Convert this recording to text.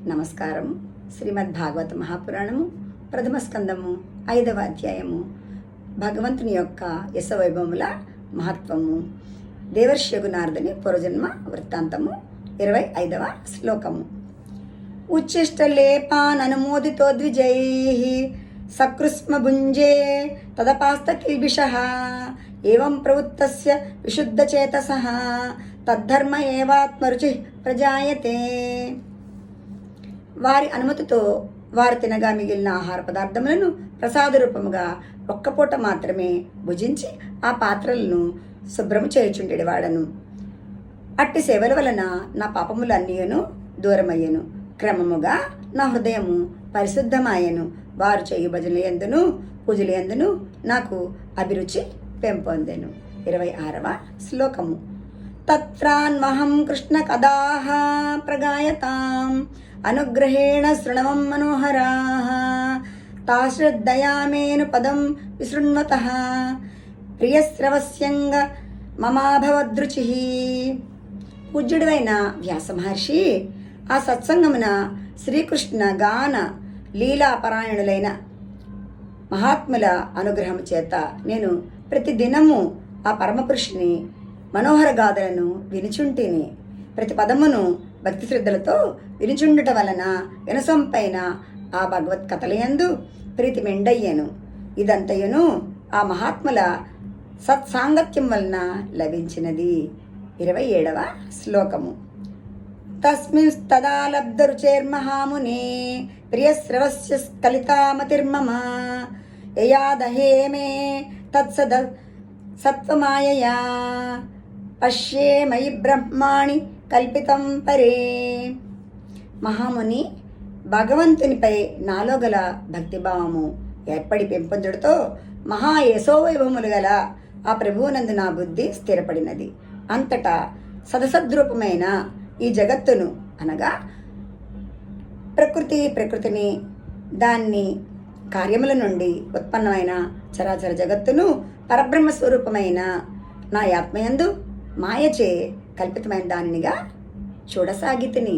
నమస్కారం. శ్రీమద్ భాగవత మహాపురాణము ప్రథమ స్కందము 5వ అధ్యాయము భగవంతుని యొక్క యశవైభవముల మహత్వము. దేవర్ష్యగు నారదుని పూర్వజన్మ వృత్తాంతము 25వ శ్లోకము. ఉచ్చిష్టలేపాన్ అనుమోదితో ద్విజైః సకృష్మ భుంజే తదపాస్త కిల్బిషః ఏవం ప్రవృత్తస్య విశుద్ధచేతసః తద్ధర్మ ఏవాత్మరుచి ప్రజాయతే. వారి అనుమతితో వారు తినగా మిగిలిన ఆహార పదార్థములను ప్రసాద రూపముగా ఒక్కపూట మాత్రమే భుజించి ఆ పాత్రలను శుభ్రము చేయుచుండెడివాడను. అట్టి సేవల వలన నా పాపములన్నీయును దూరమయ్యను. క్రమముగా నా హృదయము పరిశుద్ధమాయను. వారు చేయు భజనల యందును పూజల యందును నాకు అభిరుచి పెంపొందెను. 26వ శ్లోకము. తత్రాన్వహం కృష్ణ కదాః ప్రగాయతాం అనుగ్రహేణ శృణవం మనోహరాః తాశ్రద్ధయామేను పదం విశృణ్వతః ప్రియశ్రవస్యంగ మమాభవదృచిః. పూజ్యుడైన వ్యాస మహర్షి ఆ సత్సంగమున శ్రీకృష్ణ గాన లీలాపరాయణులైన మహాత్ముల అనుగ్రహం చేత నేను ప్రతిదినము ఆ పరమపురుషుని మనోహర గాథలను వినుచుంటిని. ప్రతి పదమును భక్తి శ్రద్ధలతో వినుచుండుట వలన వినసొంపైన ఆ భగవత్ కథలయందు ప్రీతి మెండయ్యను. ఇదంతయును ఆ మహాత్ముల సత్సాంగత్యం వలన లభించినది. 27వ శ్లోకము. తస్మింస్తదా లబ్ధ రుచేర్మహామునే ప్రియశ్రవస్య స్ఖలితామతిర్మమ యయాదహే మే తత్సద సత్వమాయయా పశ్యే మయి బ్రహ్మాణి కల్పితం పరే. మహాముని, భగవంతునిపై నాలో గల భక్తిభావము ఏర్పడి పెంపొందుడితో మహాయశోవైభవములు గల ఆ ప్రభువునందు నా బుద్ధి స్థిరపడినది. అంతటా సదసద్రూపమైన ఈ జగత్తును అనగా ప్రకృతిని దాన్ని కార్యముల నుండి ఉత్పన్నమైన చరాచర జగత్తును పరబ్రహ్మ స్వరూపమైన నా ఆత్మయందు మాయచే కల్పితమైన దానినిగా చూడసాగితిని.